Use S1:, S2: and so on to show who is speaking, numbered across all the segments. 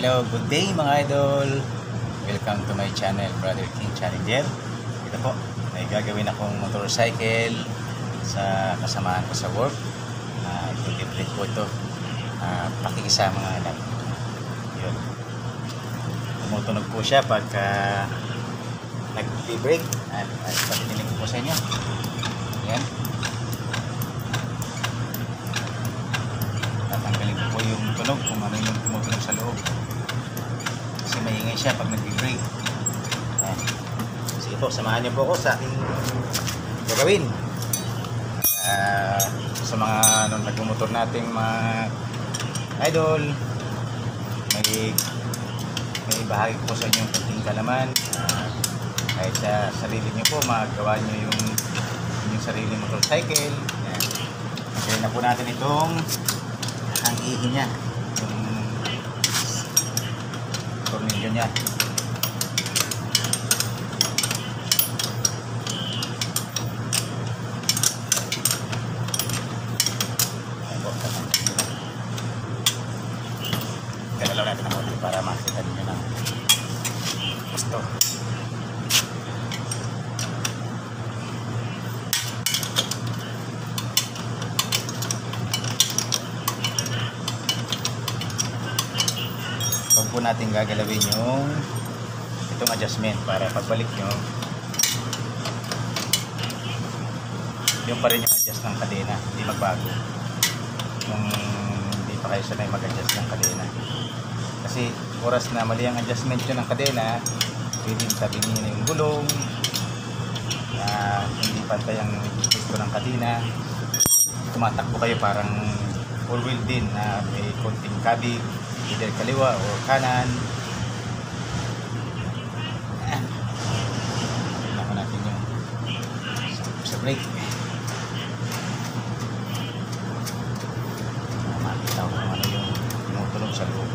S1: Hello, good day mga idol. Welcome to my channel, Brother King Challenger. Ito po, may gagawin akong motorcycle sa kasamaan ko sa work. Ito different po ito. Pakikisa mga anak. Yun. Tumutunog po siya pagka nag-brake. At patinilig ko po sa inyo. Yan. Tatanggalin ko po yung tunog kung ano yung tumutunog sa loob. Kasi maingay siya pag nag-brake. Sige po, samahan niyo po ako sa aking gagawin. Sa mga nagmumotor nating mga idol, may bahagi ko sa inyong kunting kalaman. Kahit sa sarili niyo po, magawa niyo yung sarili motorcycle. Kaya na po natin itong ang ihi niya, yung tornilyo niya. Galaw natin ang konti para makita niyo ng gusto. Huwag po natin gagalawin itong adjustment para pagbalik nyo yung pa rin yung adjust ng kadena, hindi magbago kung hindi pa kayo sanay mag-adjust ng kadena. Kasi oras na mali ang adjustment nyo ng kadena, pwedeng sabingin nyo yung gulong na hindi pantay ang gusto ng kadena, tumatakbo kayo parang four wheel din na may konting kabig either kaliwa o kanan. Tingnan natin yung sa brake. Makita ko kung ano yung tumutunog sa loob.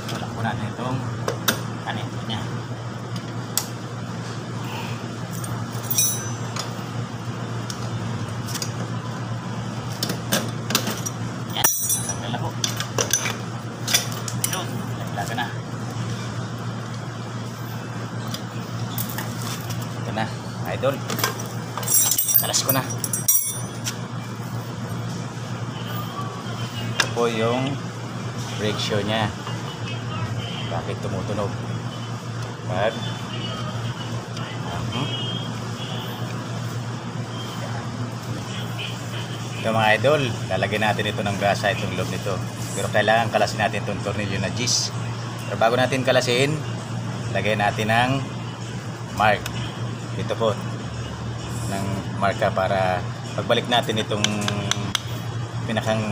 S1: Tulak po natin itong kanin niya. Yan, natanggal na po. Yun, laglaga na. Ito na, idol. Talas ko na. Ito po yung brake shoe nya. Bakit tumutunog? Pag ito mga idol, lalagyan natin ito ng grasa, itong loob nito. Pero kailangan kalasin natin itong tornilyo na Gis. Pero bago natin kalasin, lagyan natin ng mark. Ito po ng marka para pagbalik natin itong pinakang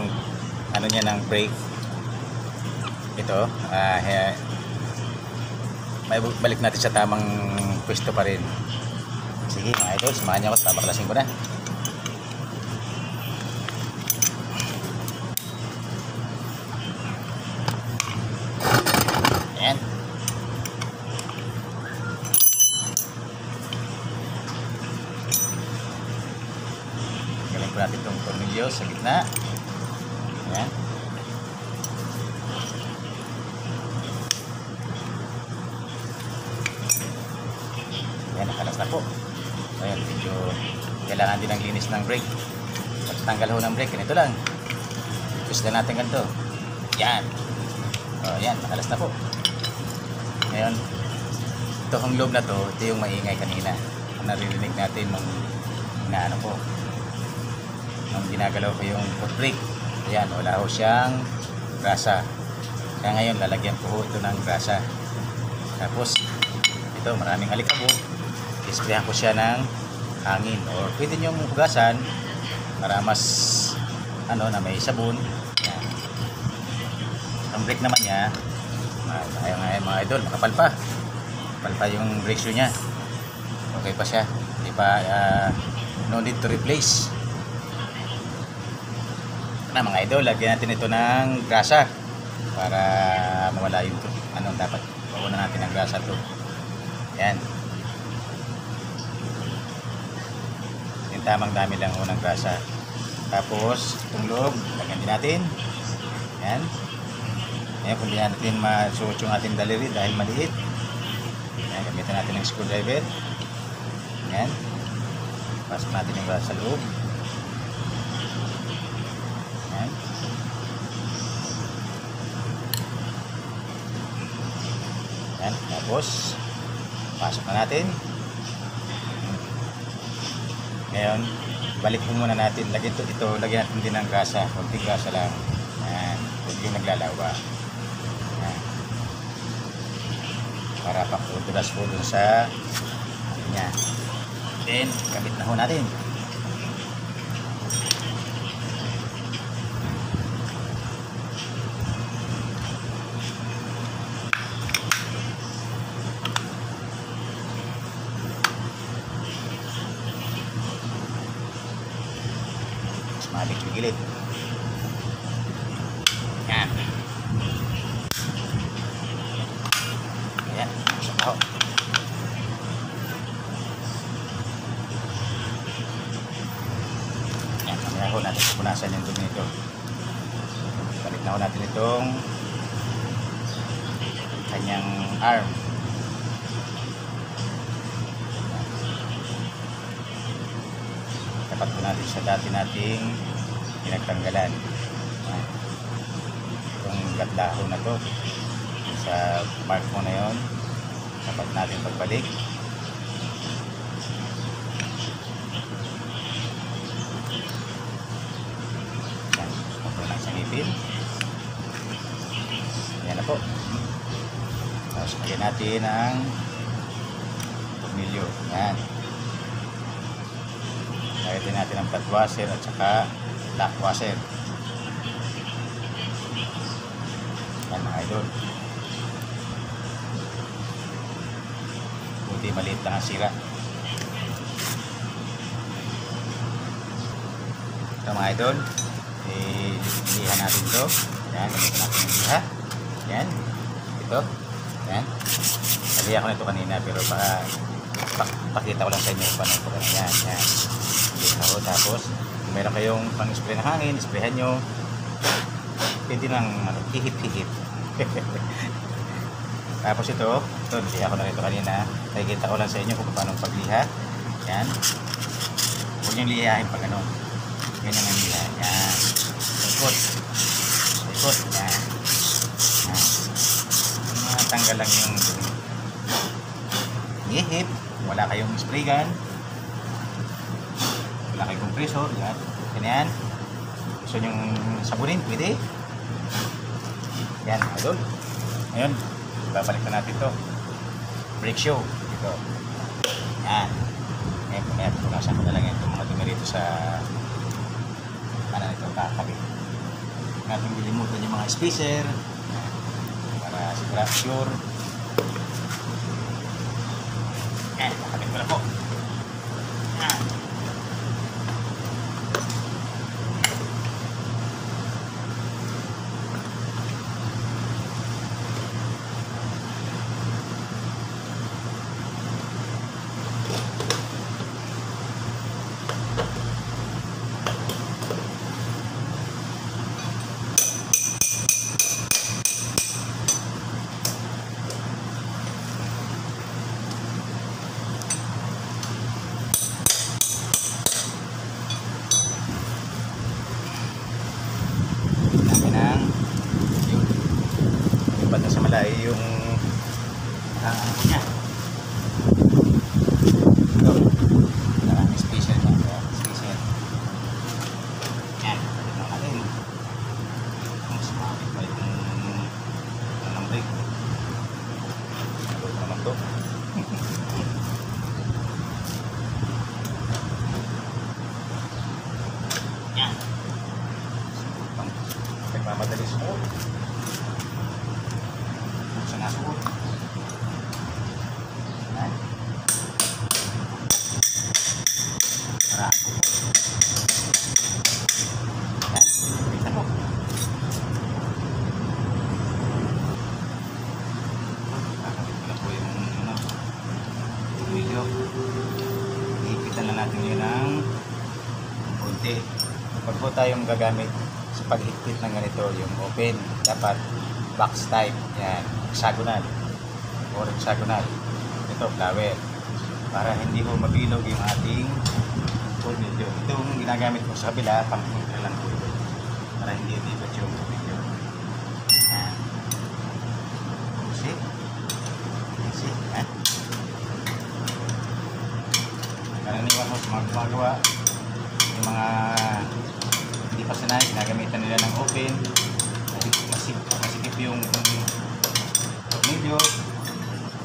S1: ano niya ng brake. Ito may balik natin sa tamang pwesto pa rin. Sige mga idol, samahan niyo ako, papaklasin ko na. Ayan. Galing po natin itong tornilyo sa gitna. Ayan. Ayan, nakalas na po. Ayan, medyo kailangan din ng linis ng brake. Pagtanggal ho ng brake, ganito lang. Twist na natin ganito. Yan. O, yan, nakalas na po. Ngayon, ito ang loob na to, ito yung maingay kanina. Naririnig natin nung ano po, nung ginagalaw ko yung foot brake. Ayan, wala ho siyang grasa. Kaya ngayon, lalagyan ko ho ito ng grasa. Tapos, ito, maraming alikabok. Isprayan ko siya ng hangin, or pwede nyo hugasan para mas na may sabon. Yan. Ang brake naman niya, mga idol, makapal pa yung brake shoe nya. Okay pa siya, hindi pa no need to replace na mga idol. Lagyan natin ito ng grasa para mawala yung dapat pauna natin ng grasa to. Yan, yung tamang dami lang unang grasa. Tapos itong loob lagyan din natin. Yan, ngayon kung di natin masuot yung ating daliri dahil maliit, yan, gamitan natin ng screwdriver. Yan, pasok natin yung grasa sa loob. Yan, yan, tapos pasok na natin. Ngayon balik po muna natin, lagyan natin din ng grasa, konting grasa lang. Yan, huwag yung naglalawa. Yan, para pakutulas po dun sa niya. Then kabit na ho natin. Mabit yung gilid. Yan. Ayan, masok ako. Yan, mamaya ho natin punasan yung dumi nito. Balik na ho natin itong kanyang arm. Tapat po natin sa dati nating pinagtanggalan. Itong gatlaho na to sa mark mo na yun, tapat natin pagbalik. Yan, ito na sa ngipin. Yan na po. Tapos lagyan natin ang tornilyo. Yan, lagyan natin ang flat washer at saka lock washer. Yan mga idol. Buti maliit lang ang sira. Ito mga idol, ilihan natin ito. Yan, gamitin natin yung liha. Yan, ito. Yan, naliha ko na ito kanina pero pakita ko lang sa inyo kung paano ito. Yan, yan. Tapos kung meron kayong pang-spray na hangin, sprayhan nyo. Pwede lang hihit-hihit. Tapos ito liha ko na ito kanina. Nakikita ko lang sa inyo kung paano pagliha. Yan, huwag nyo lihahin pag ganyan ang liha. Yan, ikot, yan, tanggal lang yung hihit. Wala kayong spray gun, wala kayong compressor, yan, ganyan. Gusto nyong sabunin, pwede. Yan, idol. Ngayon, babalik na natin to brake shoe dito. Yan, ngayon punasan ko na lang itong mga dumi rito sa ito, kakabit natin. Dilimutan yung mga spacer para sigura sure. Yan, kakabit ko na po. Yan, ay yung ano niya. Ito, maraming special niya. Special. Yan, pwede na natin. Mas makakit pa yung brake. Ito naman to. nagmamadali suot. Buksan na suot. Yan. Maraan ko po. Yan. Kita po. Kakabit ko na po yung video. Ihipitan na natin yun ng konti. Pag po tayong gagamit sa paghigpit ng ganito, yung open, dapat box type. Yan, hexagonal or hexagonal. Ito, flower. Para hindi po mabilog yung ating tornilyo. Ito yung ginagamit ko sa kabila, pang-filter lang po ito. Para hindi libat yung tornilyo. Yan. See? See? Yan. Karaniwan mo sa mga gumagawa, yung mga hindi pa sanay, ginagamitan nila ng open, masikip yung tornilyo,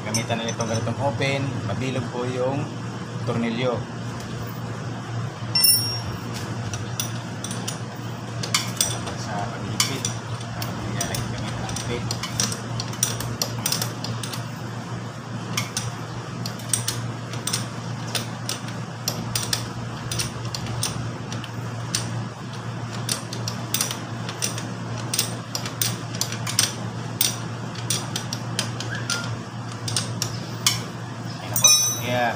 S1: gamitan nila itong ganitong open, mabilog po yung tornilyo. Dapat sa paghihigpit, lagi gamitan ng open. Kaya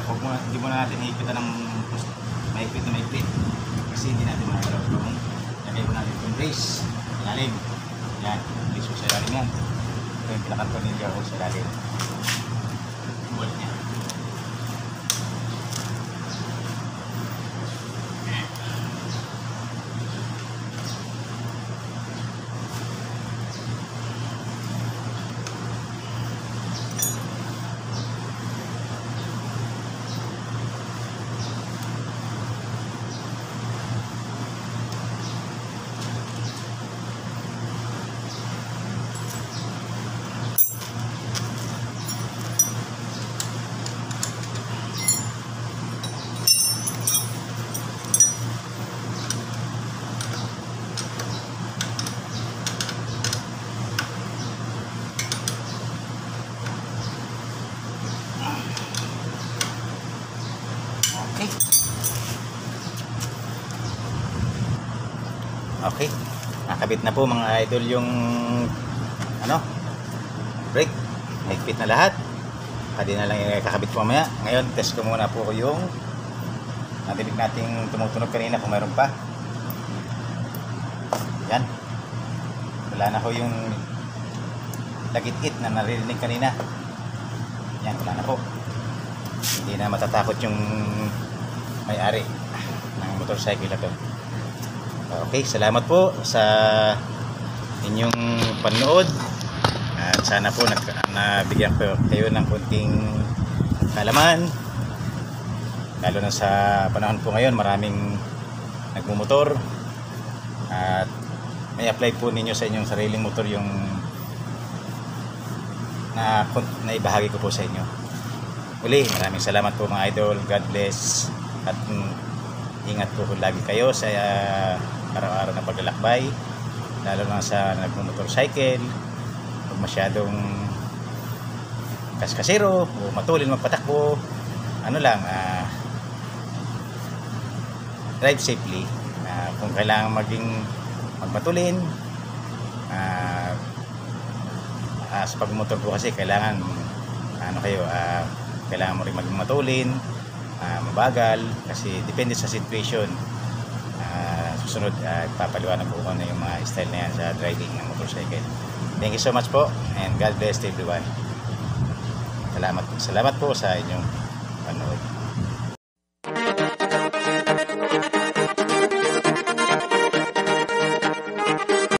S1: hindi muna natin hihigpitan ng mahigpit na mahigpit kasi hindi natin makagalaw itong lagay po natin itong brace ilalim. Yan, brace po sa ilalim yan. Ito yung pinaka-tornilyo po sa ilalim. Bolt niya. Okay, nakabit na po mga idol yung brake, mahigpit na lahat. Pwede na lang kakabit po mamaya. Ngayon test ko muna po yung nadinig nating tumutunog kanina kung mayroon pa. Yan, wala na ko yung lagit-it na naririnig kanina. Yan, wala na po. Hindi na matatakot yung may-ari ng motorcycle na to. Okay, salamat po sa inyong panood at sana po nabigyan ko kayo ng kunting kaalaman, lalo na sa panahon po ngayon maraming nagmumotor at may apply po ninyo sa inyong sariling motor yung naibahagi ko po sa inyo. Uli, maraming salamat po mga idol. God bless at ingat po lagi kayo sa araw-araw na paglalakbay, lalo na sa nagmo-motorcycle. Huwag masyadong kaskasero o matulin magpatakbo. Drive safely. Kung kailangan magmatulin, sa pagmotor po kasi kailangan kailangan mo rin magmatulin, mabagal kasi depende sa situation. Susunod papaliwanag ko kung ano yung mga style na yan sa driving ng motorcycle. Thank you so much po and God bless everyone. Salamat po sa inyong panood.